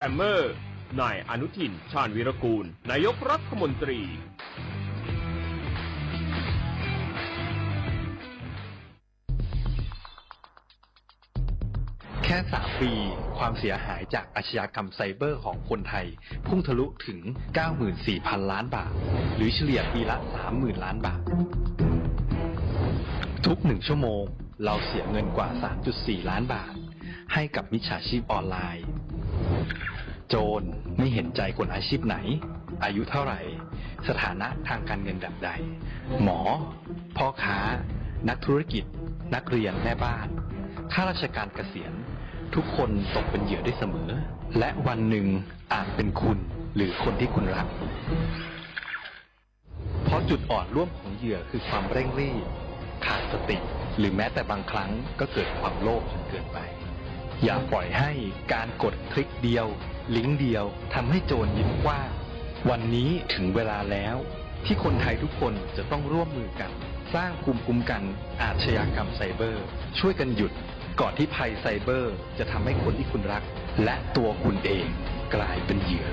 แอมเมอร์นายอนุทิน ชาญวีรกูล นายกรัฐมนตรี แค่3 ปีความเสียหายจากอาชญากรรมไซเบอร์ของคนไทยพุ่งทะลุถึง 94,000 ล้านบาท หรือเฉลี่ยปีละ 30,000 ล้านบาท ทุก1 ชั่วโมงเราเสียเงินกว่า 3.4 ล้านบาทให้กับมิจฉาชีพออนไลน์โจรไม่เห็นใจคนอาชีพไหนอายุเท่าไหร่สถานะทางการเงินแบบใดหมอพ่อค้านักธุรกิจนักเรียนแม่บ้านข้าราชการเกษียณทุกคนตกเป็นเหยื่อได้เสมอและวันหนึ่งอาจเป็นคุณหรือคนที่คุณรักเพราะจุดอ่อนร่วมของเหยื่อคือความเร่งรีบขาดสติหรือแม้แต่บางครั้งก็เกิดความโลภจนเกินไปอย่าปล่อยให้การกดคลิกเดียวลิงก์เดียวทำให้โจรยิ้มกว้างวันนี้ถึงเวลาแล้วที่คนไทยทุกคนจะต้องร่วมมือกันสร้างภูมิคุ้มกันอาชญากรรมไซเบอร์ช่วยกันหยุดก่อนที่ภัยไซเบอร์จะทำให้คนที่คุณรักและตัวคุณเองกลายเป็นเหยื่อ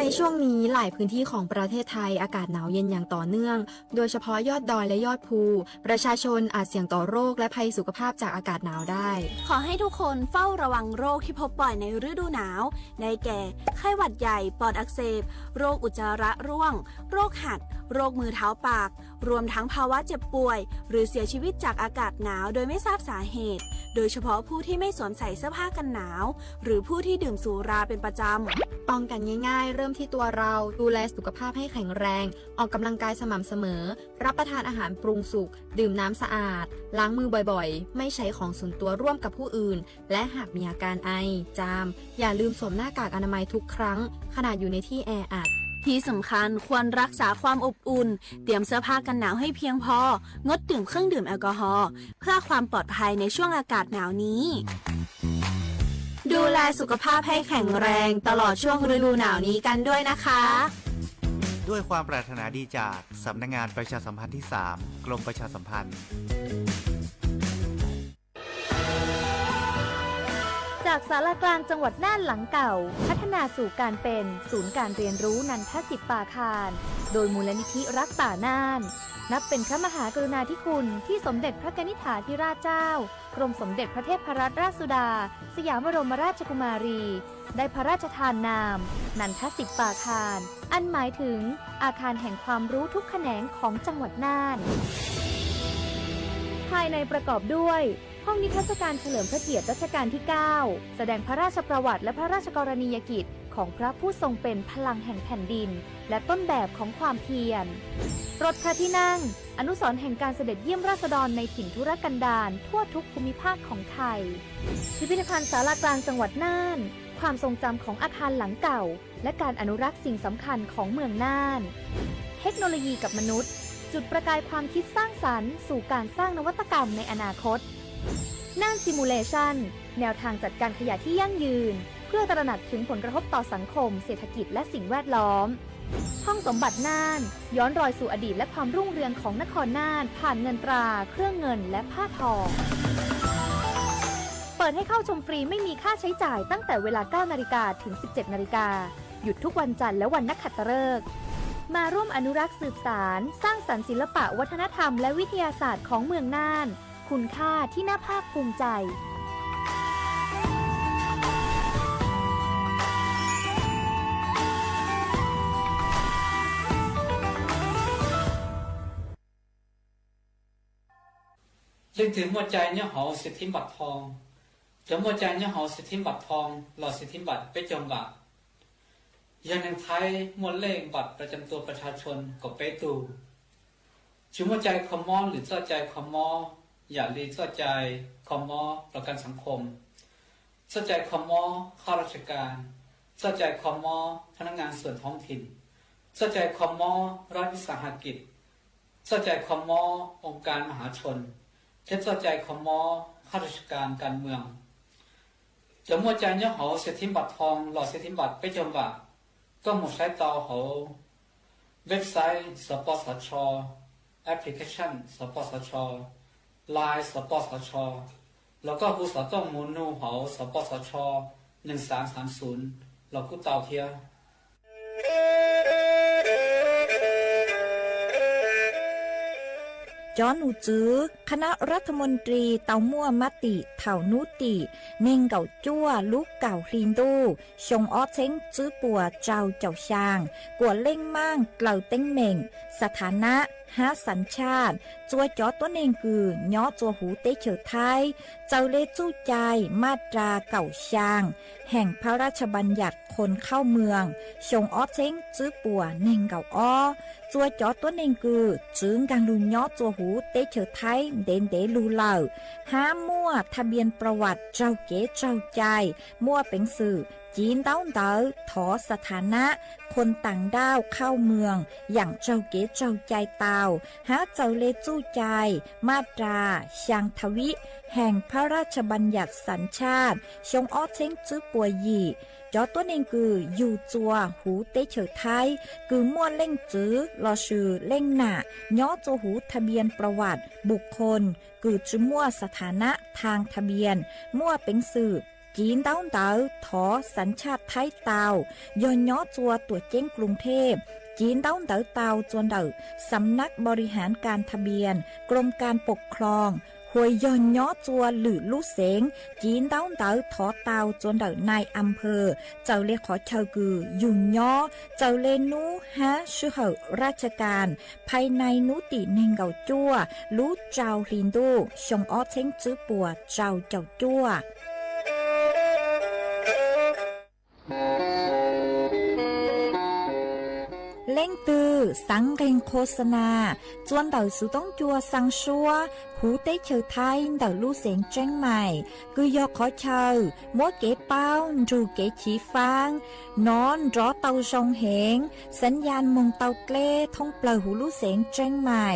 ในช่วงนี้หลายพื้นที่ของประเทศไทยอากาศหนาวเย็นอย่างต่อเนื่องโดยเฉพาะยอดดอยและยอดภูประชาชนอาจเสี่ยงต่อโรคและภัยสุขภาพจากอากาศหนาวได้ขอให้ทุกคนเฝ้าระวังโรคที่พบบ่อยในฤดูหนาวได้แก่ไข้หวัดใหญ่ปอดอักเสบโรคอุจจาระร่วงโรคหัดโรคมือเท้าปากรวมทั้งภาวะเจ็บป่วยหรือเสียชีวิตจากอากาศหนาวโดยไม่ทราบสาเหตุโดยเฉพาะผู้ที่ไม่สวมใส่เสื้อผ้ากันหนาวหรือผู้ที่ดื่มสุราเป็นประจำป้องกันง่ายๆเริ่มที่ตัวเราดูแลสุขภาพให้แข็งแรงออกกำลังกายสม่ำเสมอรับประทานอาหารปรุงสุกดื่มน้ำสะอาดล้างมือบ่อยๆไม่ใช้ของส่วนตัวร่วมกับผู้อื่นและหากมีอาการไอจามอย่าลืมสวมหน้ากากอนามัยทุกครั้งขณะอยู่ในที่แออัดที่สำคัญควรรักษาความอบอุ่นเตรียมเสื้อผ้ากันหนาวให้เพียงพองดดื่มเครื่องดื่มแอลกอฮอล์เพื่อความปลอดภัยในช่วงอากาศหนาวนี้ดูแลสุขภาพให้แข็งแรงตลอดช่วงฤดูหนาวนี้กันด้วยนะคะด้วยความปรารถนาดีจากสำนักงานประชาสัมพันธ์ที่ 3 กรมประชาสัมพันธ์จากศาลากลางจังหวัดน่านหลังเก่าพัฒนาสู่การเป็นศูนย์การเรียนรู้นันทศิษย์ป่าคารโดยมูลนิธิรักป่าน่านนับเป็นพระมหากรุณาธิคุณที่สมเด็จพระกนิษฐาธิราชเจ้ากรมสมเด็จพระเทพรัตนราชสุดาสยามบรมราชกุมารีได้พระราชทานนามนันทศิษย์ป่าคารอันหมายถึงอาคารแห่งความรู้ทุกแขนงของจังหวัดน่านภายในประกอบด้วยห้องนิทรรศการเฉลิมพระเกียรติรัชกาลที่ 9 แสดงพระราชประวัติและพระราชกรณียกิจของพระผู้ทรงเป็นพลังแห่งแผ่นดินและต้นแบบของความเพียรรถพระที่นั่งอนุสรณ์แห่งการเสด็จเยี่ยมราษฎรในถิ่นทุรกันดารทั่วทุกภูมิภาคของไทยพิพิธภัณฑ์ศาลากลางจังหวัดน่านความทรงจำของอาคารหลังเก่าและการอนุรักษ์สิ่งสำคัญของเมืองน่านเทคโนโลยีกับมนุษย์จุดประกายความคิดสร้างสรรค์สู่การสร้างนวัตกรรมในอนาคตน่านซิมูเลชันแนวทางจัดการขยะที่ยั่งยืนเพื่อตระหนักถึงผลกระทบต่อสังคมเศรษฐกิจและสิ่งแวดล้อมห้องสมบัติน่านย้อนรอยสู่อดีตและความรุ่งเรืองของนครน่านผ่านเงินตราเครื่องเงินและผ้าทองเปิดให้เข้าชมฟรีไม่มีค่าใช้จ่ายตั้งแต่เวลา 9 นาฬิกาถึง 17 นาฬิกาหยุดทุกวันจันทร์และวันนักขัตฤกษ์มาร่วมอนุรักษ์สืบสานสร้างสรรค์ศิลปะวัฒนธรรมและวิทยาศาสตร์ของเมืองน่านคุณค่าที่น่าภาคภูมิใจยังถึงหัวใจเนี่ยหอสิทธิบัตรทองถึงหัวใจเนี่ยหอสิทธิบัตรทองหลอดสิทธิบัตรไปจมบะยังในไทยมวลเลขบัตรประจำตัวประชาชนก็ไปตูถึงหัวใจคอมมอหรือเจ้าใจคอมมออย่าลีเจ้าใจคอมมอประกันสังคมเจ้าใจคอมมอข้าราชการเจ้าใจคอมมอพนักงานส่วนท้องถิ่นเจ้าใจคอมมอรัฐวิสาหกิจเจ้าใจคอมมอองค์การมหาชนเจ้าใจคอมมอข้าราชการการเมืองจะมัวใจเนี่ยหอเศรษฐิบัตรทองหลอดเศรษฐิบัตรไปจมบะก็หมดใช้ต่อหอเว็บไซต์สปสชแอปพลิเคชันสปสช ลายสปสช.แล้วก็ผู้สอต้องมูลนูเหาสปสช1330เรากูเต่าเทียจอหนูจื้อคณะรัฐมนตรีเตามั่วมติเถ่านุติเน่งเก่าจั่วลูกเก่าคลีนดูชงอ้อเช้งจื้อปัวเจ้าเจ้าช่างกวดเล่งมั่งเกล่าเต้งเหม่งสถานะหาสัญชาติจัวจอตัวเน่งกือย่อจัวหูเตเฉอไทยเจ้าเลจู้ใจมาตราเก่าช่างแห่งพระราชบัญญัติคนเข้าเมืองชงอ้อเช้งจื้อปัวเน่งเก่าอ้อจัวจอตัวเน่งกือจึงกังลุนย่อจัวหูเตเฉอไทยเด่นเดลูเหล่าห้ามั่วทะเบียนประวัติเจ้าเก๋เจ้าใจมั่วเป็นสื่อจีนเต้าเต๋อถอสถานะคนต่างด้าวเข้าเมืองอย่างเจ้าเก๋เจ้าใจเตาหาเจ้าเลจู้ใจมาตราช่างทวิแห่งพระราชบัญญัติสัญชาติชงอ้อเช้งจื้อปัวหยี่จอตัวเองคืออยู่จัวหูเตเฉอไทยคือมั่วเล่งจื้อลอชื่อเล่งหนาย่อจัวหูทะเบียนประวัติบุคคลคือจื้อมั่วสถานะทางทะเบียนมั่วเป็นสื่อจีนเต้าเต๋อถอสัญชาติไทยเตาย้อนย่อจัวตัวเจ้งกรุงเทพจีนเต้าเต๋อเตาจวนเต๋อสำนักบริหารการทะเบียนกรมการปกครองหวยย้อนย่อจัวหรือลู่เสงจีนเต้าเต๋อถอเตาจวนเต๋อนายอำเภอเจ้าเลขอเชากือยุ่นย่อเจ้าเลนูฮะชื่อเหอราชการภายในนุติเนงเก่าจัวลู่เจ้าลินดูชงอ้อเช้งจื้อปัวเจ้าเจ้าจัวเล่งตือสังเกงโฆษณาจวนเต่าสุต้องจัวสังชัวหูเต้เชอไทยเต่าลู่เสียงเจ้งใหม่คือยอขอเชอมัวเก๋เป้าจูเก๋ฉีฟางนอนรอเต่าชงเหงสัญญาณมงเต่าเกล้ท่องเปล่าหูลู่เสียงเจ้งใหม่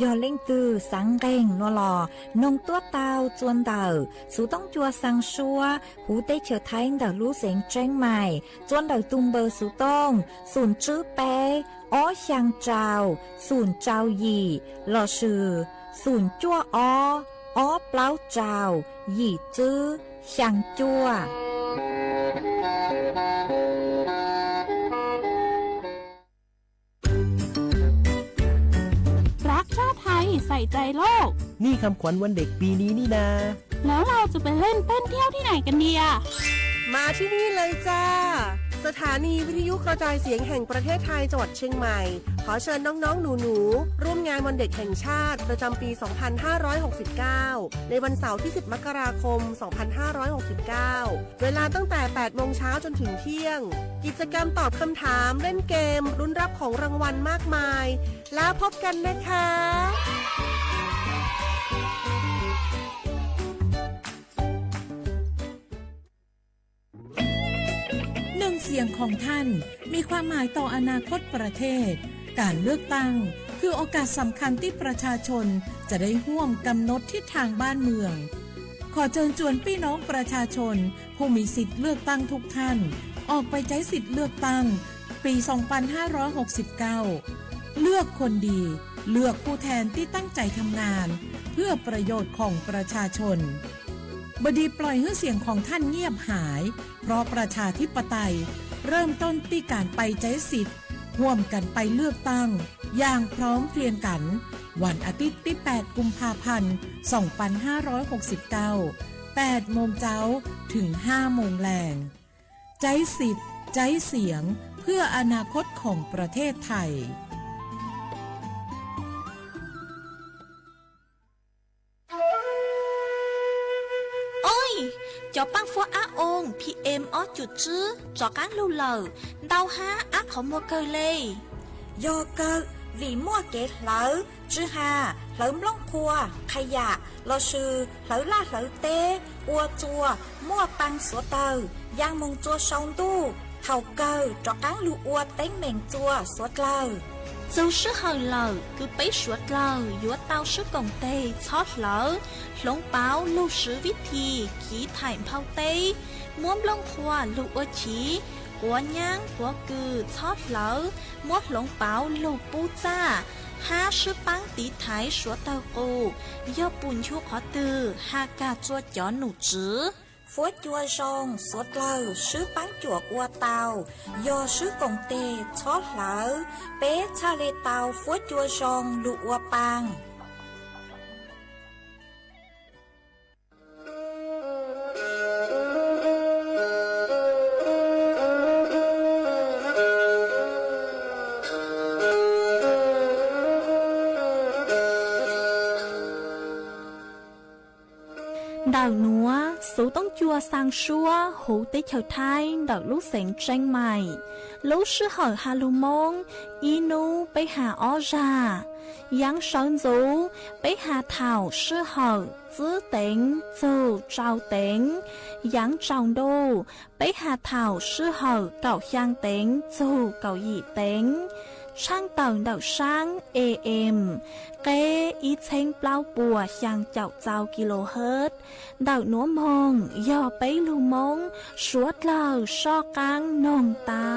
ยอเล่งตือสังเกงนัวหลอนงตัวเต่าจวนเต่าสุต้องจัวสังชัวหูเต้เชอไทยเต่าลู่เสียงเจ้งใหม่จวนเต่าตุงเบอร์สุต้องศูนย์จื้อเป้อ้อช่างเจ้าศูนย์เจ้าหยี่หล่อชื่อศูนย์จั่วอ้อเปล่าเจ้าหยี่จื้อช่างจั่วรักชาติไทยใส่ใจโลกนี่คำขวัญวันเด็กปีนี้นี่นา แล้วเราจะไปเล่นเต้นเที่ยวที่ไหนกันดีอะมาที่นี่เลยจ้าสถานีวิทยุกระจายเสียงแห่งประเทศไทยจังหวัดเชียงใหม่ขอเชิญน้องๆหนูๆร่วมงานวันเด็กแห่งชาติประจำปี 2569 ในวันเสาร์ที่ 10 มกราคม 2569 เวลาตั้งแต่ 8 โมงเช้าจนถึงเที่ยงกิจกรรมตอบคำถามเล่นเกมลุ้นรับของรางวัลมากมายแล้วพบกันนะคะเสียงของท่านมีความหมายต่ออนาคตประเทศการเลือกตั้งคือโอกาสสำคัญที่ประชาชนจะได้ร่วมกำหนดทิศทางบ้านเมืองขอเชิญชวนพี่น้องประชาชนผู้มีสิทธิ์เลือกตั้งทุกท่านออกไปใช้สิทธิ์เลือกตั้งปี 2569 เลือกคนดีเลือกผู้แทนที่ตั้งใจทำงานเพื่อประโยชน์ของประชาชนบดีปล่อยให้เสียงของท่านเงียบหายเพราะประชาธิปไตยเริ่มต้นที่การไปใช้สิทธิ์ร่วมกันไปเลือกตั้งอย่างพร้อมเพรียงกันวันอาทิตย์ที่ 8 กุมภาพันธ์ 2569 8 โมงเช้าถึง 5 โมงแลงใช้สิทธิ์ใช้เสียงเพื่ออนาคตของประเทศไทยcho băng phố á ôn PM ó chuột chứ cho cán lưu lờ đau há ác họ mua cơ lê do cơ vì mua kẹt lỡ chứ hà lỡ lông khua khai dạ lo sư lỡ la lỡ tê ua chua mua băng số tờ giang mông chua sông tu thầu cơ cho cán lưu ua tén mèn chua số lờ dâu sức hờ lờ cứ bấy suốt lờ dúa tao sức cổng tê chót lỡ lông báo lưu sứ viết thi khí thải phao tê muốn lông khoa lưu ua chí của nhang của cư chót lỡ muốn lông báo lưu bu cha 哈是帮地台说到过，要本出ขอตือ哈กาจัวจ๋อหนูจื้อ Phốt chua sông, sốt lờ, sứ bán chuột qua tàu, do sứ cổng tê, chót lỡ, bé cha lê tàu, phốt chua sông, lụ qua bang. ดาวนัวสูต้องจัวสร้างชัวหูติเฉาไทยดาวลูกเสียงเจงใหม่ลูกชื่อเหอฮาลูมงอีนูไปหาอ้อจายังสอนจูไปหาเถ่าชื่อเหอจื้อเต็งจูเจ้าเต็งยังเจ้าดูไปหาเถ่าชื่อเหอเก่าช่างเต็งจูเก่าหยีเต็งช่างเต่าดาวช่าง AM เกอีเชงเปล่าปัวช่างเจ้าเจ้ากิโลเฮิรตซ์ดาวหนัวมองย่อไปลูมงสวดเหล่าชอกางนองเต้า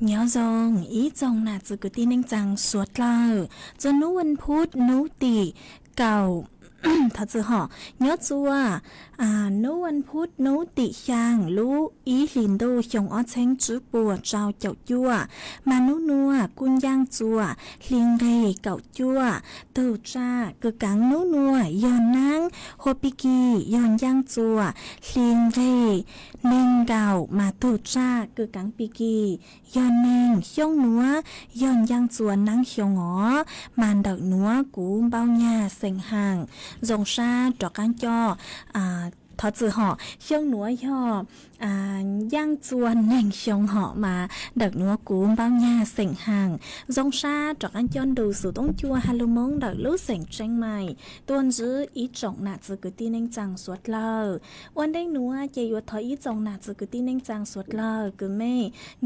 เนาะจงอีจงน่ะจะกุตีนึงจังสวดเลอจนนู้วันพุธนู้ติเก่า ถ้าจะห่อเนาะจัวนู้วันพุธนู้ติช่างรู้อีลินโดชงอ้อเชงจื้อปัวเจ้าเจ้าจั่วมานู้นัวกุนย่างจัวเลียงเรเก่าจั่วเต้าจ้ากึกังนู้นัวยอนนั่งโฮปิกียอนย่างจัวเลียงเรเน่งเก่ามาเต้าจ้ากึกังปิกียอนเน่งช่องนัวยอนย่างจัวนั่งชงอ๋อมันดอกนัวกูเบาหญ้าเซ็งห่างจงชาดอกกันจอทอจือห่อเชียงหนัวย่อย่างจวนแหน่งเชียงห่อมาดักหนัวกูมบ้างหญ้าเสียงห่างจงชาจอกอันจอนดูสู่ต้องจัวฮาลูมงดักลู่เสียงเชียงใหม่ตัวจื้ออีจงหนาจือกุตีเน่งจังสวดเลอวันได้หนัวเจยวทออีจงหนาจือกุตีเน่งจังสวดเลอกุไม่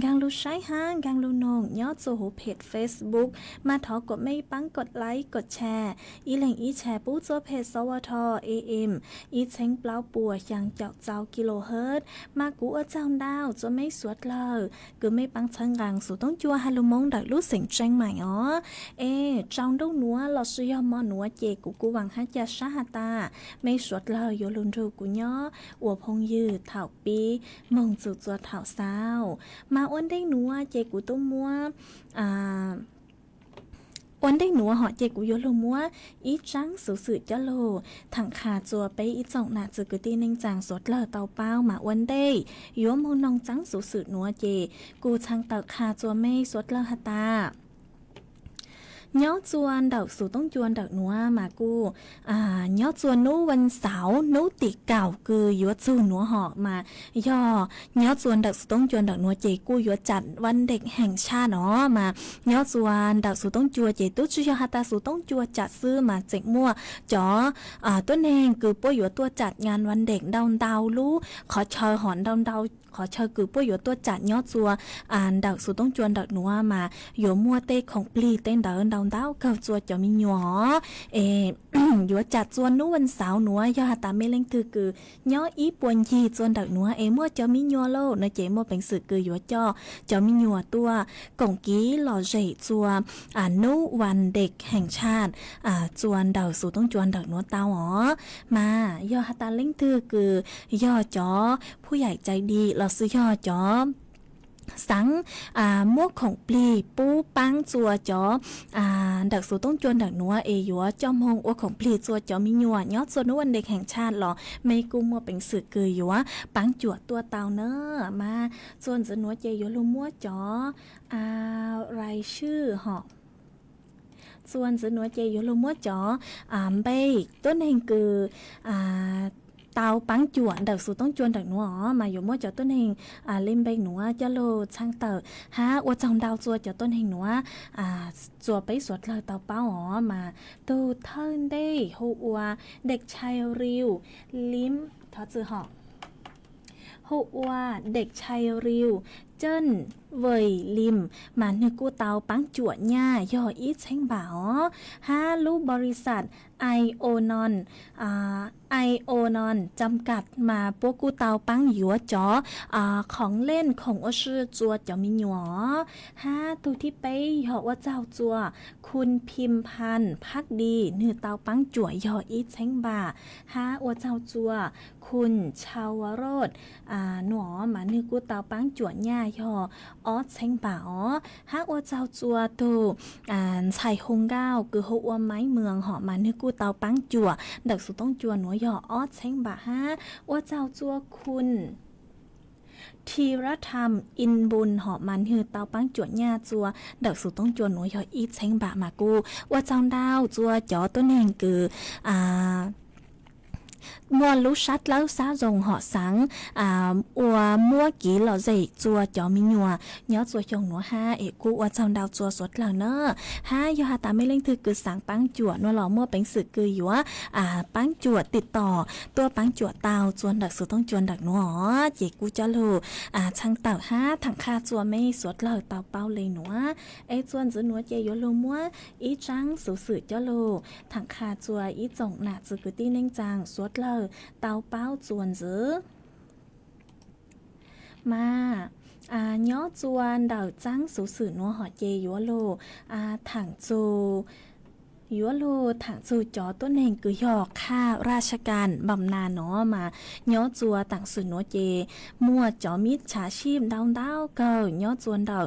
กางลู่ใช้ห้างกางลู่นงยอดสู่หูเพจ Facebook มาถอกดไม่ปังกดไลค์กดแชร์อีแหล่งอีแชร์ปู้จัวเพจสวท AM อีเชงเปล่าปัวยังเจ้ากิโลเฮิรตซ์มากูเจ้าดาวจะไม่สวดเลยก็ไม่ปังชังกังสู่ต้องจัวฮาลูมงดักลู่เสียงแจงใหม่อ๋อเจ้าดงนัวเราซื้อยอมอนัวเจกูหวังฮัจยาชาฮาตาไม่สวดเลยโยลุนรูกูย่ออวพงยืดเถาปีมงจุดจัวเถาสาวมาอ้วนได้นัวเจกูตุ้มมัววันได้หนัวหอเจกุโยโลมัวอีจังสื่อจะโลถังขาจัวไปอีจ่องหนาจืกุตีนึงจางสดเลอเตาเป้ามาวันได้โยมนองจังสื่อหนัวเจกูชังเตาขาจัวไม่สดเลอฮตาย้อจวนดอกสู่ต้องจวนดอกนัวมากูย้อจวนนู้วันเสาร์นู้ติเก่าคือยัวจูนัวหอกมาย่อย้อจวนดอกสู่ต้องจวนดอกนัวเจกูยัวจัดวันเด็กแห่งชาติเนาะมาย้อจวนดอกสู่ต้องจัวเจตุ้ชื่อฮาตาสู่ต้องจัวจัดซื้อมาเจ็กมั่วจ๋อตัวเองคือป่วยยัวตัวจัดงานวันเด็กดาวรู้ขอเชิญหอนดาว ขอเชิญคือป้วยอยู่ตัวจัดย่อจัวดักสู่ต้องจวนดักหนัวมาอยู่มัวเต้ของปลีเต้นเดินดาวดาวเกิดจัวจะมีหนัวอยู่จัดจวนนู้วันเสาร์หนัวยอตาไม่เล่งคือย่ออีปวนยีจวนดักหนัวมัวจะมีหนัวโลเนเจมัวเป็นสื่อคืออยู่จะมีหนัวตัวกงกี้หล่อเจจัวนุวันเด็กแห่งชาติจวนดักสู่ต้องจวนดักหนัวเตามาย่อตาเล่งคือย่อจอผู้ใหญ่ใจดีเราซื้อย่อจอสังมวกของปลีปูปังจัวจอดักสู่ต้องจวนดักหนัวยัวจอมหงอวของปลีจัวจอมีหนัวยอดส่วนวันเด็กแห่งชาติหรอไม่กูมัวเป็นสื่อคือยัวปังจวดตัวเตาเนอมาส่วนจะหนัวเจยัวลุมัวจอรายชื่อหอกส่วนจะหนัวเจยัวลุมัวจอใบต้นแห่งคือเตาปังจวนดักสู่ต้องจวนดักหนัวมาอยู่มั่วจอต้นเฮงเล่มใบหนัวจะโลช่างเตอฮะอวดจองดาวจัวจอต้นเฮงหนัวจัวไปสวดเลยเตาเป้ามาตูเทินได้หัวเด็กชายริวลิ้มทอจือหอกหัวเด็กชายริวเจิ้นเวยลิมมาเนื้อกูเตาปังจวดหญ้าย่ออีเช้งบ่าลูบริษัทไอโอนอนจำกัดมาพวกกูเตาปังหยัวจอของเล่นของอชื่อจัวจะมีหยัวตัวที่ไปหยอว่าเจ้าจัวคุณพิมพันธ์พักดีเนื้อเตาปังจวดย่ออีเช้งบ่าว่าเจ้าจัวคุณชาวโรดหนอมาเนื้อกูเตาปังจวดหญ้าย่อเช้งบ่าว่าเจ้าจัวตัวชายฮงเก้าคือหัวไม้เมืองหอมาเนื้อกูเตาปังจัวดักสุต้องจัวหนัวย่อเช้งบ่าว่าเจ้าจัวคุณธีรธรรมอินบุญหอมันฮือเตาปังจวดหญ้าจัวดักสุต้องจวนหนัวย่ออีเช้งบ่ามากูว่าเจ้าดาวจัวจ๋อตัวเองคือมัวรู้ชัดแล้วซาจงเหาะสังอัวมัวกี่หล่อใจจัวจอมีหนัวย้อจัวจงหนัวกูว่าจำดาวจัวสดแล้วเนอะยอหาตาไม่เล่งถือคือสังปังจวดนัวหล่อมัวเป็นสื่อคืออยู่ปังจวดติดต่อตัวปังจวดเตาจวนดักสุต้องจวนดักหนัวเจกูจะรู้ช่างเต่าถังคาจัวไม่สดเลยเตาเป้าเลยหนัวจวนจะหนัวเจยโลมัวอีจังสื่อจะรู้ถังคาจัวอีจงหนาจือกุตี้เน่งจังสดเลยเตาเป้าจวนจื้อมาย้อจวนดาวจังสูสื่อนัวหอเจยัวโลถังจูยัวโลถังจูจอต้นเองคือหยอกค่าราชการบำนาญมาย้อจัวต่างสื่อนัวเจมั่วจอมิดฉาชีพดาวเกิลย้อจวนดาว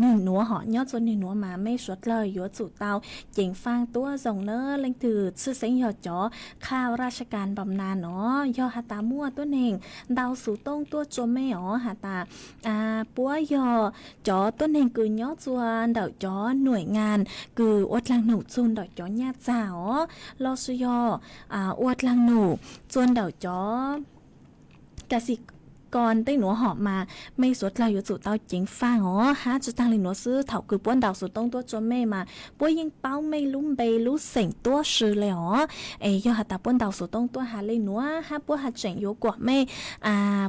หนึ่งนัวหอย้อจวนหนึ่งนัวมาไม่สดเลยยัวจูเตาเจงฟังตัวส่งเนอเล่งถือชื่อเสียงหยอจอข้าราชการบำนาญยอหาตามั่วต้นเองดาวสู่ต้งตัวจมไม่หาตาปัวยอจอต้นเองคือย้อจวนดาวจอหน่วยงานคืออดลังหนูจูดอกจอญาจ้าลอสุยอวดลังหนูจวนดอกจอกะสิก่อนได้หนัวหอบมาไม่สดเราอยู่สู่เตาเจ๋งฟังจะตั้งเลยหนัวซื้อเถาคือป้วนดาวสุดต้องตัวจนไม่มาป้วยยิงเป้าไม่ลุ้มเบลุ้เสียงตัวซื้อเลยยอหาตาป้วนดาวสุดต้องตัวหาเลยหนัวป้วหาเจ๋งโยกว่าไม่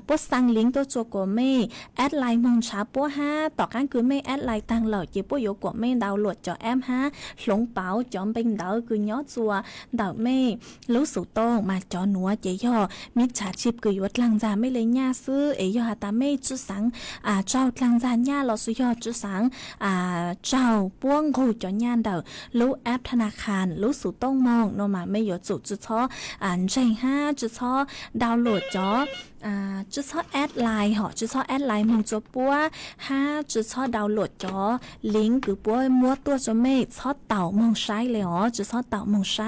ป้วสั่งลิงตัวจัวกว่าไม่แอดไลน์มองช้าป้วต่อการคือไม่แอดไลน์ตังเหล่าจีป้วโยกว่าไม่ดาวโหลดจอแอมหลงเป้าจอมเป็นดาวคือย้อจัวดาวไม่รู้สุดต้องมาจอหนัวเจย่อมิจฉาชีพคือวัดลังจาไม่เลยย่าซื้อยอหาตาไม่จุสังเจ้าลังจานย่าเราสุยอจุสังเจ้าป้วงกูจอย่านเดารู้แอปธนาคารรู้สู่ต้องมองโนมาไม่หยดจุดจุดท้อใจจุดท้อดาวน์โหลดจอจุดท้อแอดไลน์จุดท้อแอดไลน์มองจปัวจุดท้อดาวน์โหลดจอลิงก์คือปัวมัวตัวจะไม่ท้อเต่ามองใช้เลยจุดท้อเต่ามองใช้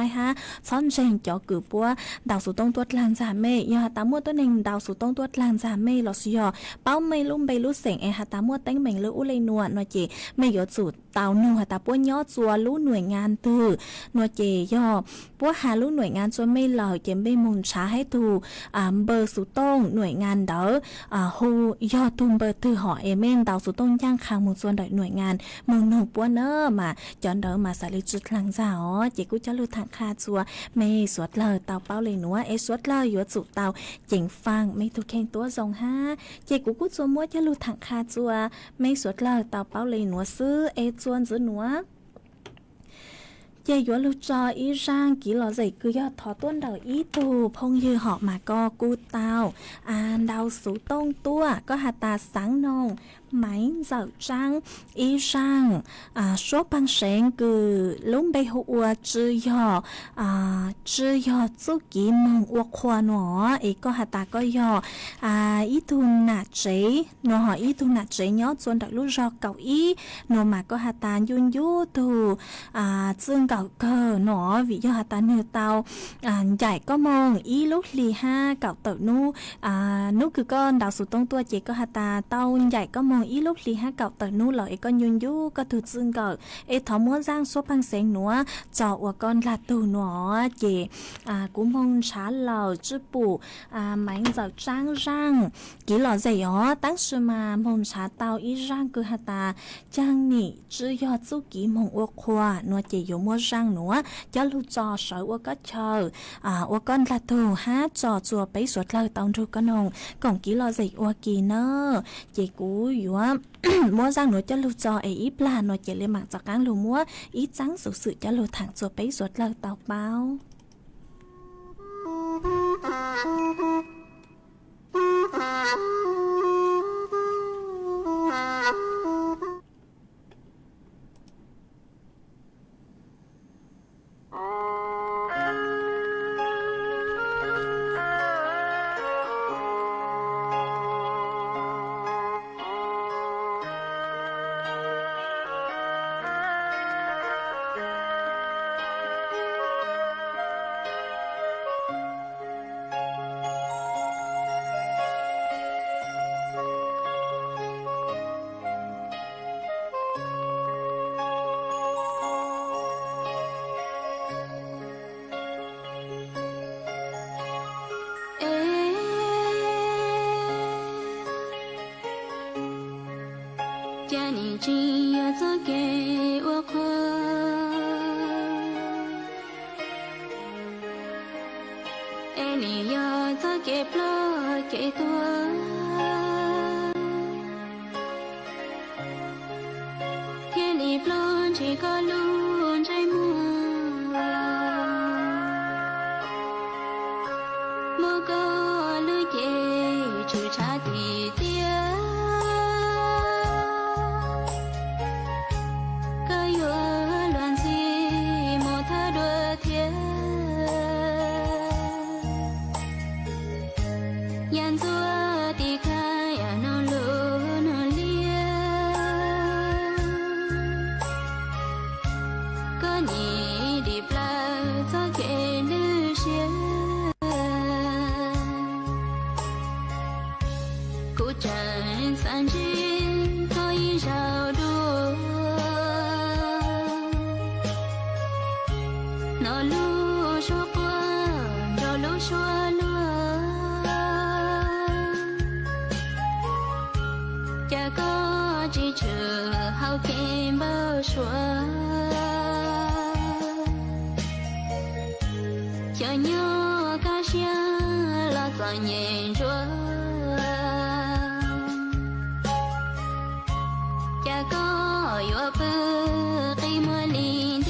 ท้อนเจงจอคือปัวดาวสู่ต้องตัวลังจานไม่ยอหาตามัวตัวหนึ่งดาวสู่ต้องตัวลังจานไม่หลอสยอเป้าไม่ลุ่มไปลุ่เสียงหาตามัวเต้งเหม่งเลยอุเลยนัวหน่วยเจไม่หยดจุดเต่าหนึ่งหาตาปัวย่อจัวรู้หน่วยงานตือหน่วยเจย่อปัวหารู้หน่วยงานจนไม่เหล่าเจมไม่มุนช้าให้ถูเบอร์สู่ต้อง หน่วยงานเดอฮูยอตุมเบอร์ตือหอเอเมนดาวสุต้งย่างคางมุส่วนโดยหน่วยงานเมืองโนปัวเนอมาจอนเดอมาสาลิจุดหลังเจ้าเจกูจะรู้ทางคาจัวไม่สวดเลยเตาเป้าเลยหนัวสวดเลยหยวดสุเตาเจ๋งฟังไม่ถูกแข่งตัวทรงห้าเจกูจัวมัวจะรู้ทางคาจัวไม่สวดเลยเตาเป้าเลยหนัวซื้อจวนซื้อหนัวเจยัวลูจออีร่างกี่หล่อใจคือยอดทอต้นดาวอีตูพงยือหอกมาก็กูเตาดาวสูต้งตัวก็หาตาสังนงไหมเจ้าจังอีร่างชัวปังเสงคือลุงไปหัวจือยอจุกีมงอวกควหนอก็หาตาก็ยออีทุนหนาเจหนออีทุนหนาเจยอจนดักลูจอเก่าอีหนอมาก็หาตายุนยูตูซึ่งเก่าเกอหนอวิยอหาตาเนื้อเตาใหญ่ก็มองอีลูกลีห้าเก่าเต่านูคือก้อนดาวสุดตรงตัวเจก็หาตาเต้าใหญ่ก็มองอีลูกลีห้าเก่าเต่านูเหล่าก็ยุนยูก็ถือซึ่งเก่าถอม้วนสร้างโซพังเสงหนัวจอว่าก้อนลาตูหนอเจกูมองช้าเหล่าจื้อปู่หมายเจ้าจ้างร่างกี่หล่อใจอ๋อตั้งชื่อมามองช้าเตาอีร่างคือหาตาจ้างนี่จื้อยอดจุกี่มองอวกควนัวเจยมัวร่างหนัวจะลูจอสอยว่าก็เชอว่าก้อนลาตูห้าจอจัวไปสวดเลยตองทุกกนงกล่องกี่หล่อใจว่ากี่เนอเจกูอยู่ว่ามัวร่างหนัวจะลูจออีปลาหนัวเจเลยหมักจากการลูมัวอีจังสุดจะลูถังจัวไปสวดเลยเตาเป้า家里只要做给我过，爱你要做给不给多，天里不这个路在么，莫个路给出差地点。小鸟嘎响了在眼中，呀个有不给莫林的，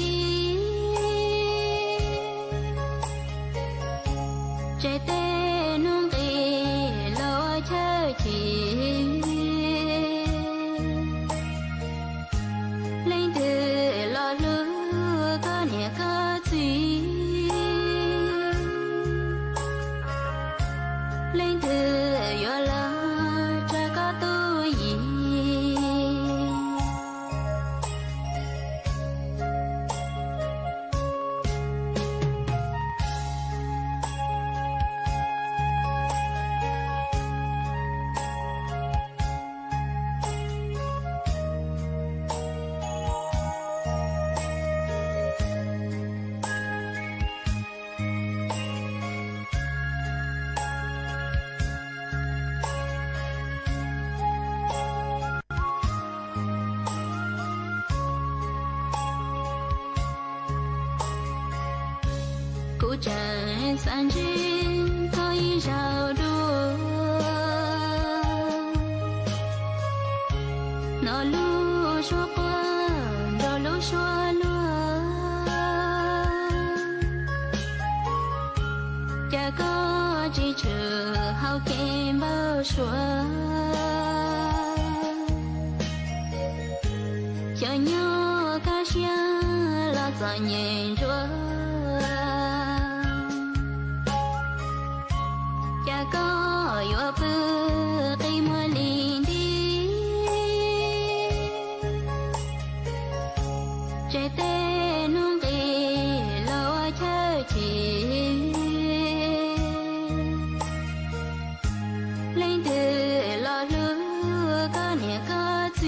这得弄给老车去。lên từ 孤枕三军可以绕多，那路说过，那路说落，这个支持好给不说。小鸟嘎响，老早年着，这个月不给我领的，这得弄给老车去，领的老路个年个子。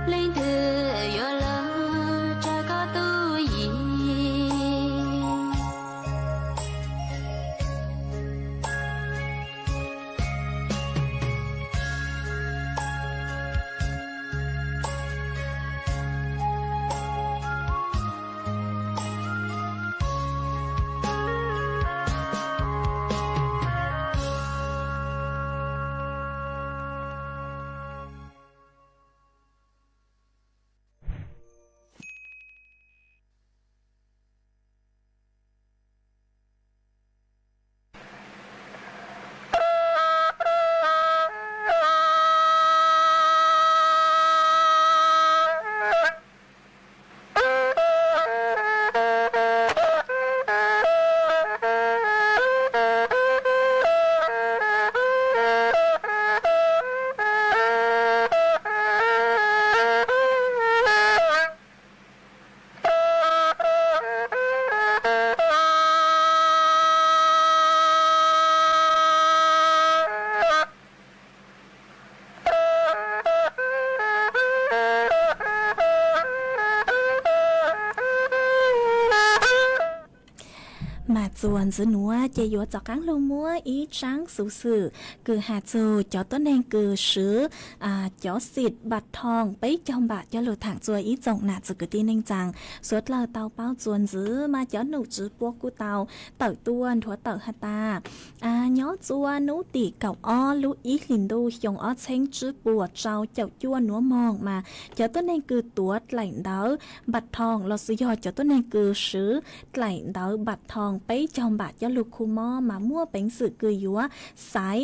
lên từ yo lo cha có tôi gì mà chuồn dưới núa chạy vô cho cắn lông múa ý trắng sủ sử cứ hạt dù cho tốt nên cứ sứ cho xịt bạt thong bấy trong bạt cho lột thẳng chuồn ý rộng nạt sự cứ tin nên rằng suốt là tàu bao chuồn dưới mà cho nụ chữ bố của tàu tàu tuôn thua tàu hạt ta nhó chuồn nú tỉ cậu o lú ý hình đu dòng o xanh chữ bùa trao chậu chuồn núa mong mà cho tốt nên cứ tuốt lạnh đó bạt thong lo sử dụng cho tốt nên cứ sứ lạnh đó bạt thong bấy trong bạt cho lục khu mò mà mua bánh sự cườiยัวสาย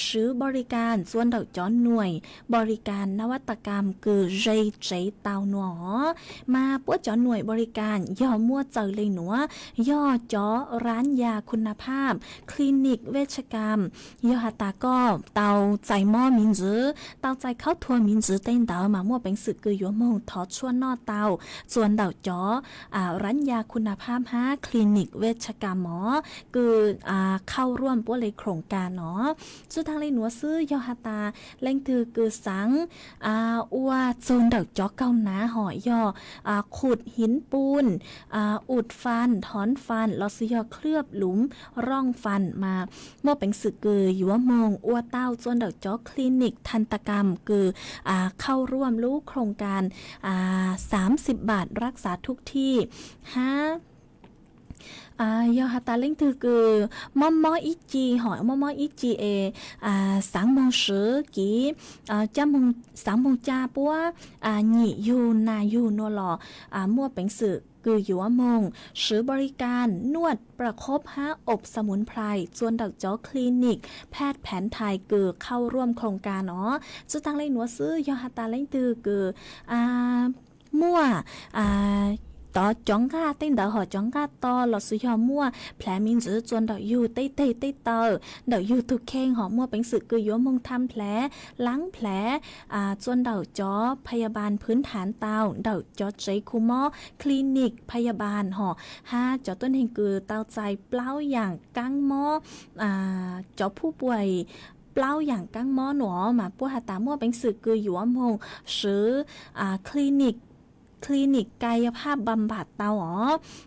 ซื้อบริการส่วนดอกจอหน่วยบริการนวัตกรรมคือเรเจเตาหนอมาพวกจอหน่วยบริการย่อมั่วเจอเลยหนัวย่อจอร้านยาคุณภาพคลินิกเวชกรรมย่อหาตาก็เตาใจหม้อมินจื้อเตาใจเข้าทัวมินจื้อเต้นเตามามั่วเป็นสึกคือยัวมงทอดชวนนอเตาส่วนดอกจอร้านยาคุณภาพคลินิกเวชกรรมหมอคือเข้าร่วมพวกเลยโครงการเนาะสุดทางเลยหนัวซื้อยอฮาตาเล่งถือคือสังอัวโซนดอกจอกเก้าหนาหอยย่อขุดหินปูนอุดฟันถอนฟันเราซื้อยอเคลือบหลุมร่องฟันมาเมื่อเป็นสึกคืออยู่ว่ามงอัวเต้าโซนดอกจอกคลินิกทันตกรรมคือเข้าร่วมรู้โครงการ30 บาทรักษาทุกที่ยอฮาตาเล่งถือคือมอมออีจีหอยมอมออีจี3 โมงซื้อกี่จ้ามง3 โมงจ้าปัวหนีอยู่นาอยู่นัวหล่อมั่วเป็นสื่อคืออยู่ว่ามงซื้อบริการนวดประคบอบสมุนไพรส่วนดอกจอคลินิกแพทย์แผนไทยคือเข้าร่วมโครงการเนาะจุดตั้งเล่งหนัวซื้อยอฮาตาเล่งถือคือมั่วต่อจ้องก้าเต้นดอกหอจ้องก้าต่อหลอดสุยอมั่วแผลมินจื้อจวนดอกยูเต้เตอดอกยูทุกแข้งหอมั่วเป็นสึกคือยัวมงทำแผลล้างแผลจวนดอกจอพยาบาลพื้นฐานเตาดอกจอใจคูมอคลินิกพยาบาลหอจอต้นเฮงคือเตาใจเปล่าอย่างกังมอจอผู้ป่วยเปล่าอย่างกังมอหนอมาปัวหาตามั่วเป็นสึกคือยัวมงซื้อคลินิก คลินิกกายภาพบำบัดเตาอ๋อ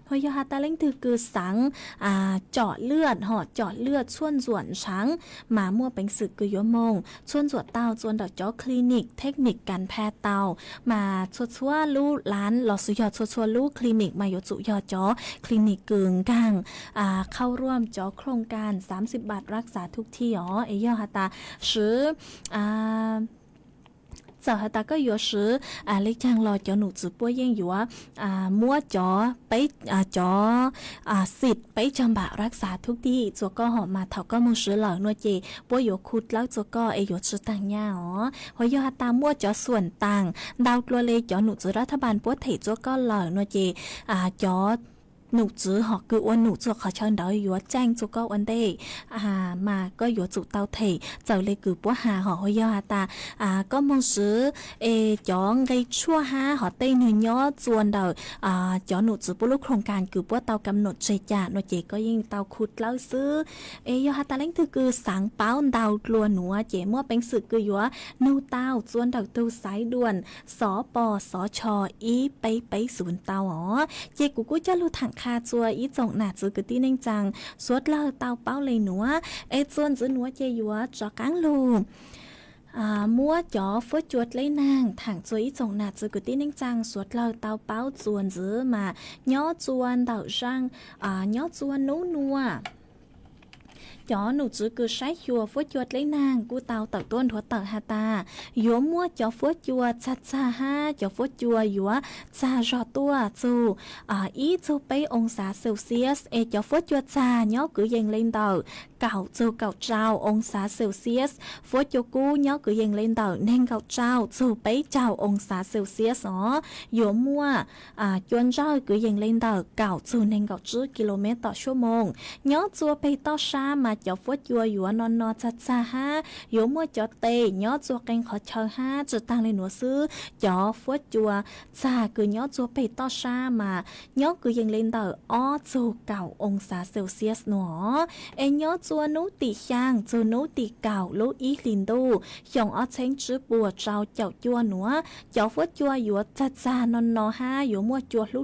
พอยาตาเล่งคือสังเจาะเลือดหอเจาะเลือดส่วนส่วนช้างมามั่วเป็นสึกกุยมงส่วนส่วนเตาจวนดอกจ้อคลินิกเทคนิคการแพทย์เตามาชัวลู่ร้านหลอสุยอดชัวลู่คลินิกมาโยจุยอดจ้อคลินิกกึ่งกลางเข้าร่วมจ้อโครงการ30 บาทรักษาทุกที่อ๋อเอยอฮาตาชื่อเจ้าฮาตาก็อยู่ชื่อเล็กจังรอจ้อหนูจือป่วยยังอยู่มั่วจ้อไปจ้อสิทธิ์ไปจำบะรักษาทุกที่จัวก็หอมมาเถาก็มึงชื่อเหล่านัวเจป่วยอยู่คุดแล้วจัวก็อยู่ชื่อต่างยาอ๋อพอยอฮาตามั่วจ้อส่วนต่างดาวตัวเลยจ้อหนูจือรัฐบาลป่วยเถจัวก็เหล่านัวเจจ้อหนูจื้อหอกคือว่าหนูจวกเขาเชิญดอยอยู่แจ้งจุก็วันได้มาก็อยู่จุเตาเถเจ้าเลยคือปัวหาหอหอยาตาก็มองซื้อจ้องไงชั่วหาหอเต้หนึ่งย่อจวนเดาจ้อหนูจื้อปุลุโครงการคือปัวเตากำหนดเจจ่าหนูเจก็ยิ่งเตาขุดแล้วซื้อยาตาเล้งคือสังเป้าเดาลัวหนัวเจมั่วเป็นสึกคือยัวนูเต้าจวนเดาตูสายด่วนสปสชอีไปศูนย์เตาอ๋อเจกูจะรู้ถังคาจัวอีจงหนาจือกึตีเน่งจังสวดเล่าเตาเป้าเลยหนัวจวนจื้อหนัวเจยัวจอกังลูมัวจ่อฟัวจวดเลยนางถังจัวอีจงหนาจือกึตีเน่งจังสวดเล่าเตาเป้าจวนจื้อมาย่อจวนเต่าช่างย่อจวนนัวจ้อหนูจื้อคือใช้หัวฟัวจวดเลยนางกูเตาเต่าต้นหัวเต่าฮาตายัวมัวจ้อฟัวจวดจ้าฮาจ้อฟัวจัวยัวจ้ารอตัวจูอีจูไปองศาเซลเซียสจ้อฟัวจวดจ้าย่อคือยังเล่นเต่าเก่าจูเก่าเจ้าองศาเซลเซียสฟัวจวกูย่อคือยังเล่นเต่าเน่งเก่าเจ้าจูไปเจ้าองศาเซลเซียสอ๋อยัวมัวจวนเจ้าคือยังเล่นเต่าเก่าจูเน่งเก่าจื้อกิโลเมตรต่อชั่วโมงย่อจัวไปต่อชามาจ้อฟัวจัวยัวนอนจ้าฮายัวมัวจ้อเตย่อจัวแกงขอเชิงฮาจุดตังเลยหนูซื้อจ้อฟัวจัวจ้าคือย่อจัวไปต่อชามาย่อคือยังเล่นเต่าอ้อจูเก่าองศาเซลเซียสหนอย่อจัวนูติช่างจูนูติเก่าลูอีลินดูหยองอ้อเช้งจื้อปัวเจ้าเจ้าจัวหนัวจ้อฟัวจัวยัวจ้านอนฮายัวมัวจัวลุ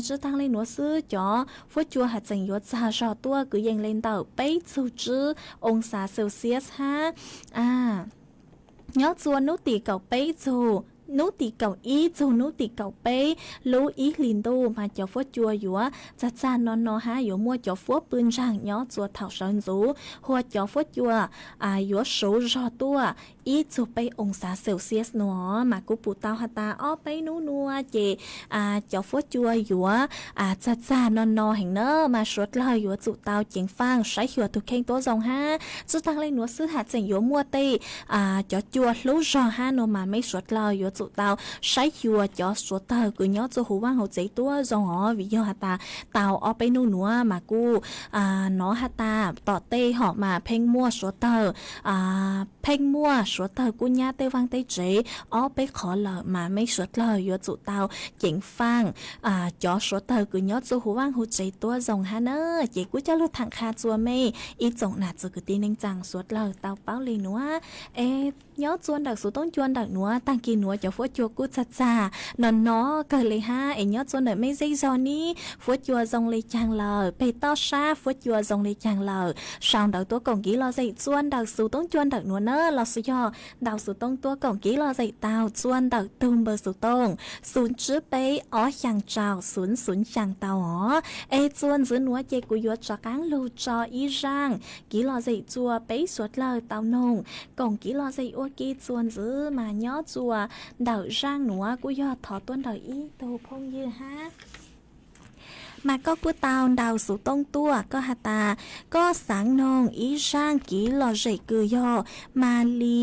จุดตังเลยหนูซื้อจ้อฟัวจัวหัดจังยัวจ้ารอตัวคือยังเล่นเต่าไปจูจื้อองศาเซลเซียสฮะย่อจัวนูติเก่าไปจูนูติเก่าอีจูนูติเก่าไปลูอีลินโดมาจ้อฟัวจัวยัวจ้านอนฮายัวมัวจ้อฟัวปืนช่างย่อจัวเท่าเฉินจูหัวจ้อฟัวจัวยัวสูรอตัวอีจูไปองศาเซลเซียสหนัวมากูปูเตาฮาตาอ้อไปนัวเจจ้อฟัวจัวยัวจ้านอนแห่งเนอมาชดเลยยัวจุเตาเจียงฟังใช้หัวตุกเข่งตัวจงฮะจุตังเลยหนัวซื้อหาเจียงยัวมัวเตจ้อจัวลูรอฮาโนมาไม่ชดเลยยัวจุเตาใช้หัวจ้อชดเตากูย่อจูหัวว่างหัวใจตัวจงอ๋อวิยอฮาตาเตาอ้อไปนัวมากูเนาะฮาตาต่อเตหอมาเพ่งมั่วชดเตาเพ่งมั่วสวดเตอกุญญาเตวังเตเจอ้อไปขอเหล่ามาไม่สวดเลยยัวจุเตาเจ๋งฟังจอสวดเตอกุญญาจูหัวว่างหัวใจตัวจงฮะเนอเจ๋กูจะลุดทางคาจัวไม่อีจงหนาจูกุตีนึงจังสวดเลยเตาเป้าเลยนัวย้อจวนดักสูต้องจวนดักนัวตั้งกินนัวจะฟัวจัวกูจ้านอนน้อเกิดเลยฮะย้อจวนเดไม่ใช่จอนี้ฟัวจัวจงเลยจังเลยไปต้อชาฟัวจัวจงเลยจังเลยสาวดักตัวกองกี้รอใจจวนดักสูต้องจวนดักนัวเนอเราสุยอดาวสูต้องตัวกองกี้รอใจเตาจวนดักตุมเบอร์สูต้องศูนย์จื้อไปอ๋อช่างเจ้าศูนย์ช่างเตาอ๋อจวนจื้อนัวเจกูยัวจอกังลูจออีร่างกี้รอใจจัวไปสวดเลยเตานงกองกี้รอใจว่ากีจวนจื้อมาย่อจัวดาวร่างหนัวกูยอดถอต้นดาวอีโตพงยือฮะมาก็กูตาวดาวสู่ต้งตัวก็หาตาก็สังนงอีร่างกีหล่อใจกือย่อมาลี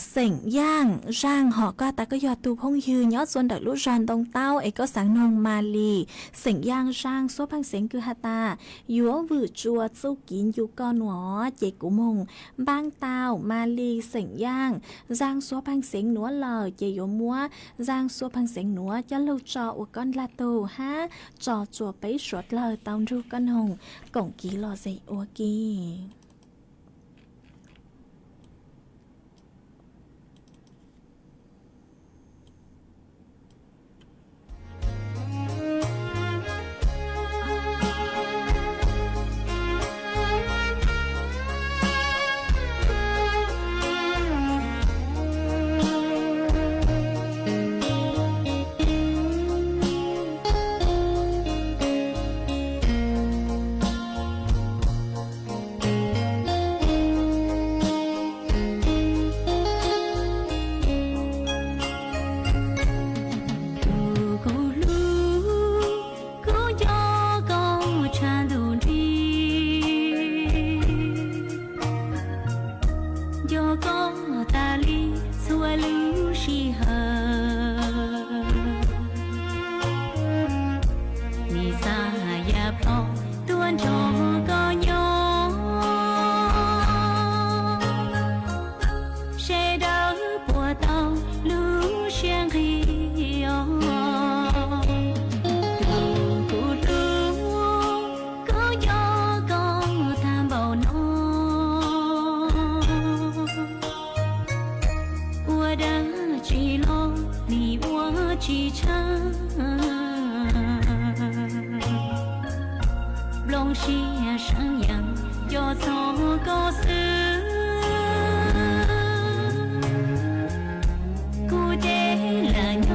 เสียงย่างร่างหอก็ตาก็ยอดตูพงยืนยอดส่วนเด็กลูกจานตรงเต้าก็สังนงมาลีเสียงย่างร่างซัวพังเสียงคือฮาตายัววืดจัวสู้กินอยู่ก่อนหนอเจกุมงบางเต้ามาลีเสียงย่างร่างซัวพังเสียงหนัวหล่อเจยมัวร่างซัวพังเสียงหนัวจะลูกจออุก้อนลาตูฮะจอจัวไปสวดเลยเต้ารูกันหงกงกีหล่อใจอวกี的记录你我记着龙溪生阳有走过死古代了鸟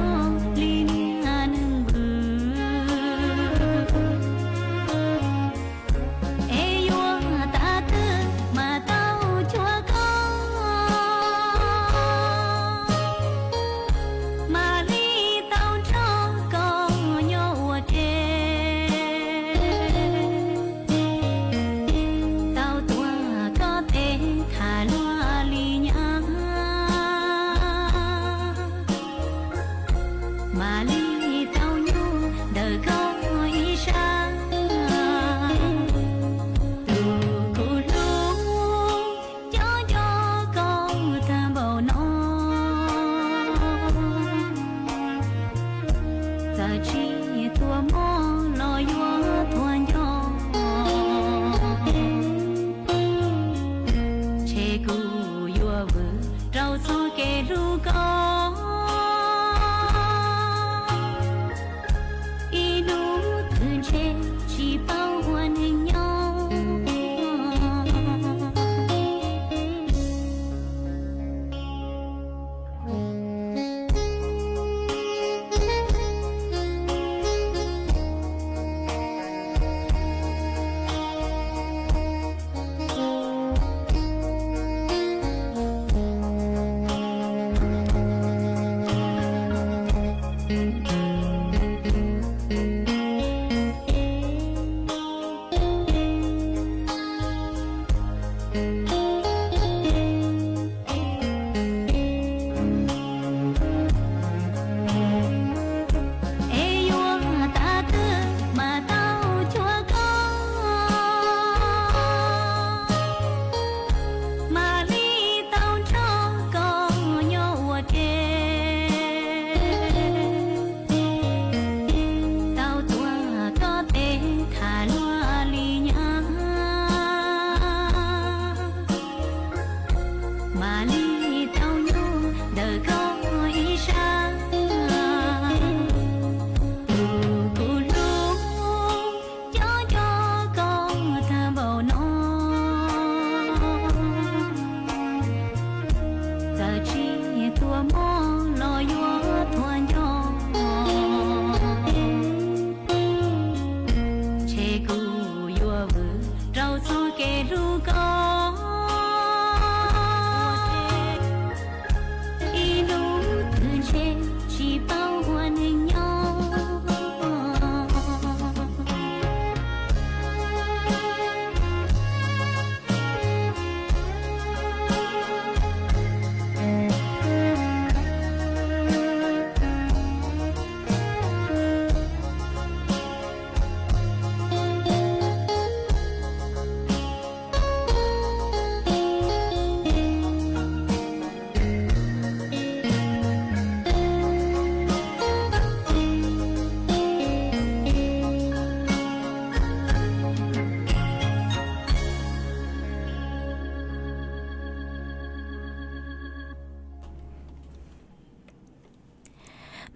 里面能不哎呦大的马到脚高马里到这高有我的到多高的卡罗里娘马里到牛的高一上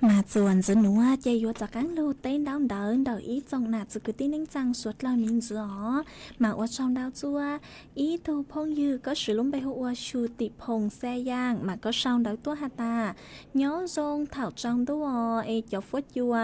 mà chuẩn dân núa chạy vôจากcán lưu tên đau đớn đỡ ý trong nạt sự cứ tin đánh răng suốt lời mình rõ mà ở trong đau chua ý thu phong dư có sự lúng bay hoa chu tị phong xe giang mà có sau đỡ tua hạt ta nhớ rong thảo trong tua e cho phốt chua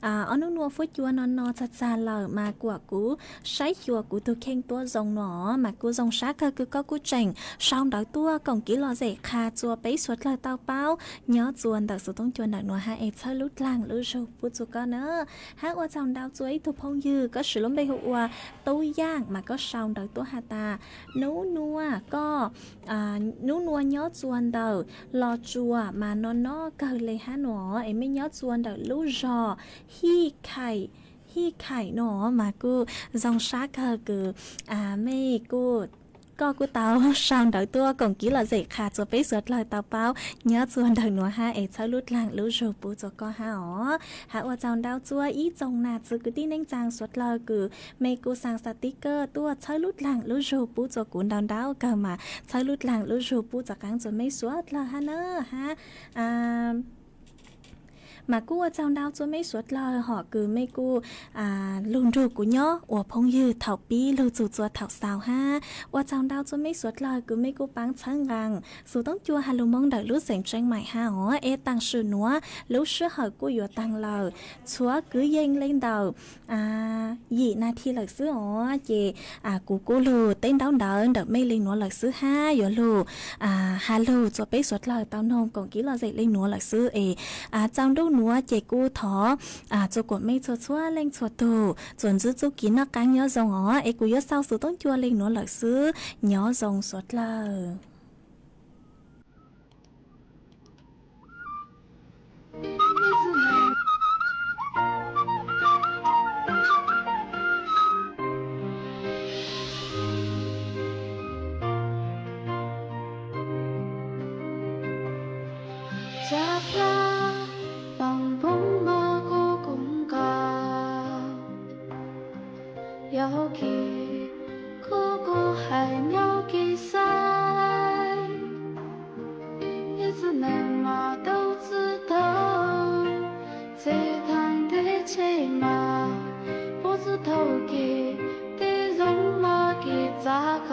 ở nước nua phốt chua nó thật xa lời mà của cú sấy chua của tôi khen tua rong nó mà cú rong sát cơ cứ có cú chỉnh sau đỡ tua còn kỹ lo dễ kha chua bấy suốt lời tao bao nhớ chuồn đặc sự tông chuồn đặc nọ hai e chơi lút lang lút sâu bút chu con nữa hát qua trong đau chuối thu phong dư có sự lúng bay hoa tôi giang mà có sau đỡ tua hạt ta nấu nua có nấu nua nhớ chuồn đầu lò chua mà nó cờ lấy há nọ em mới nhớ chuồn đầu lú giò hi khải nọ mà cô dòng sát cờ cứ mấy cô ก็กูเตาสาวเดาตัวกงกี้ละเจค่ะจะไปสวดลอยเตาเป้าเนื้อจวนเดาหนัวฮะเอเช้าลุดหลังลุโจปูจะก็ฮะอ๋อหาว่าเจ้าดาวจัวอีจงนาจือกูที่เน่งจางสวดลอยกูไม่กูสั่งสติกเกอร์ตัวเช้าลุดหลังลุโจปูจะกูดาวดาวเกิดมาเช้าลุดหลังลุโจปูจะกังจะไม่สวดละฮะเนอะฮะmà cô ở trong đau cho mấy suốt lời họ cứ mấy cô luôn rồi của nhó ở phong như thảo pi lưu chủ cho thảo sao ha ở trong đau cho mấy suốt lời cứ mấy cô bán sáng rằng số tông chua hà mong đợi lúc xem tranh mày ha ó e tăng sự nữa lúc sửa hỏi cô vừa tăng lời chúa cứ dâng lên đầu gì na thi lời sứ ó chị cô lù tên đau đỡ đợi mấy lên nữa lời sứ ha vừa lù hà lù cho mấy suốt lời tao nôm còn kỹ là dậy lên nữa lời sứ trong đâuนัวเจกูถอจะกดไม่ชัวเล่งชัวตูส่วนซื้อจุกินนักการย้อซงอ๋อเอกูย้อเศร้าสุดต้องจัวเล่งหนัวหลักซื้อย้อซงสดเลยจากลาbằng bóng mơ cô cũng cả yêu kỳ cô hay nhau kỳ sai一直没嘛都知道这趟的车马不知道给的人嘛给咋个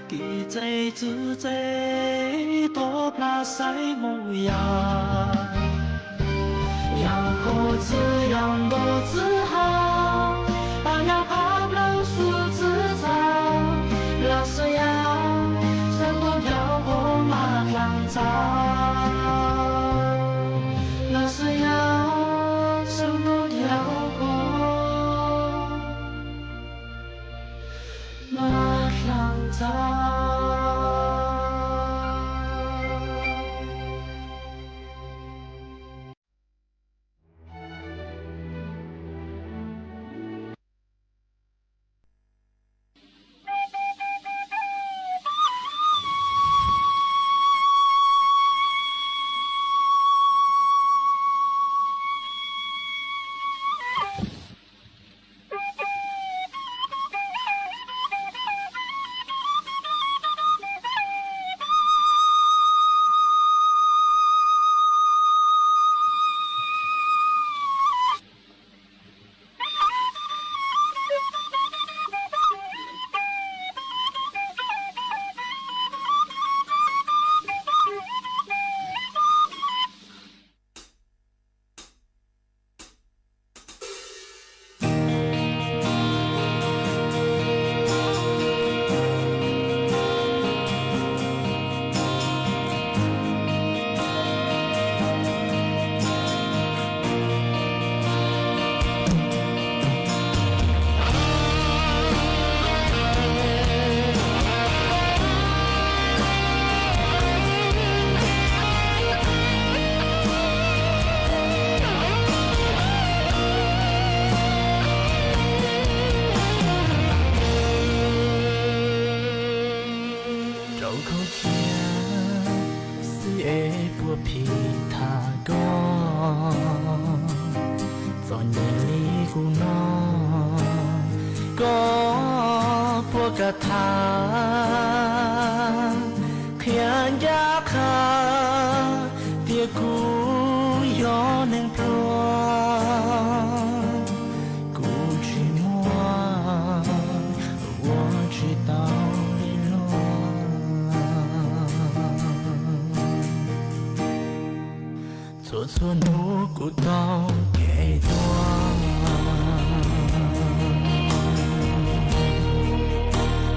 记这自这多那塞模样，要过自样多自豪，把要怕老树自造，老是要生活要过马上早，老是要生活要过马上早。thì thà có giòn nhẹ lý của nó có bùa cả thà khiến giá khá tia cú gió nên cú chỉ mua我知道你落做错努古道给多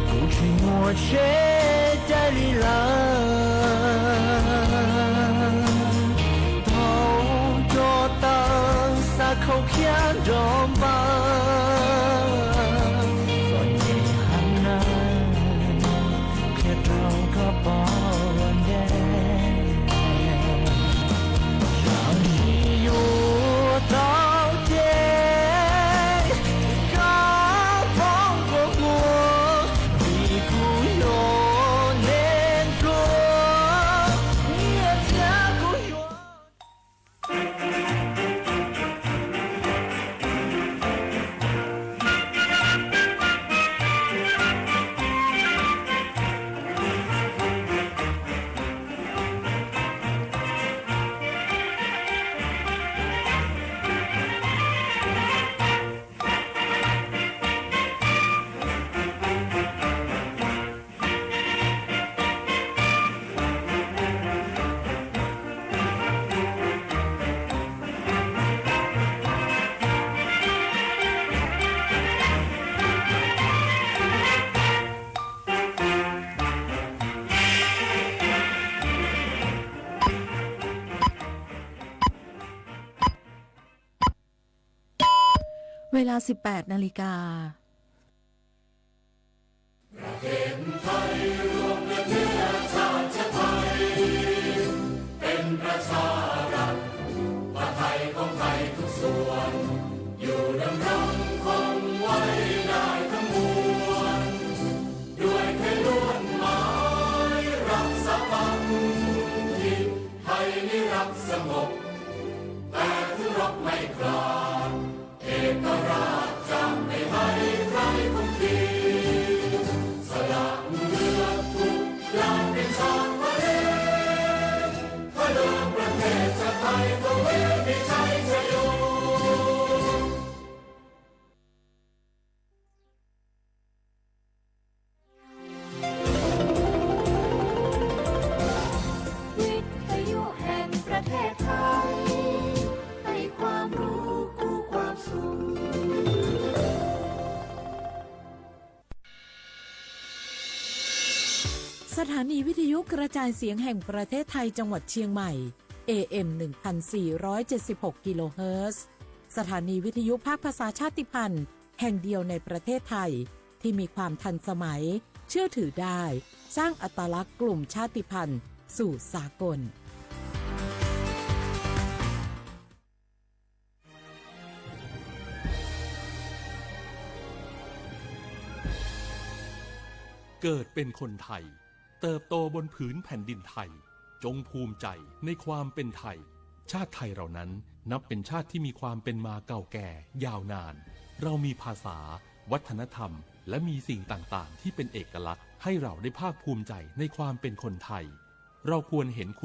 不知我却在里了头做当撒口偏中吧เวลา 18 นาฬิกาเป็นประชารัฐว่าไทยของไทยทุกส่วนอยู่ดำรงคงไว้ได้ทั้งมวลด้วยเคยล้วนหมายรักษาปักถิ่นไทยนิรักสงบแต่ถึงรบไม่กล้าเอกราชจะไม่ให้ใครคุมทีสละเลือดทุกอย่างเป็นชาติทะเลถ้าเดินประเทศชาติไทยก็เวมีชัยชโยวิทยุแห่งประเทศไทยให้ความรู้คู่ความสุขสถานีวิทยุกระจายเสียงแห่งประเทศไทยจังหวัดเชียงใหม่ AM 1476 กิโลเฮิรตซ์สถานีวิทยุภาคภาษาชาติพันธุ์แห่งเดียวในประเทศไทยที่มีความทันสมัยเชื่อถือได้สร้างอัตลักษณ์กลุ่มชาติพันธุ์สู่สากลเกิดเป็นคนไทยเติบโตบนผืนแผ่นดินไทยจงภูมิใจในความเป็นไทยชาติไทยเรานั้นนับเป็นชาติที่มีความเป็นมาเก่าแก่ยาวนานเรามีภาษาวัฒนธรรมและมีสิ่งต่างๆที่เป็นเอกลักษณ์ให้เราได้ภาคภูมิใจในความเป็นคนไทยเราควรเห็นคุณ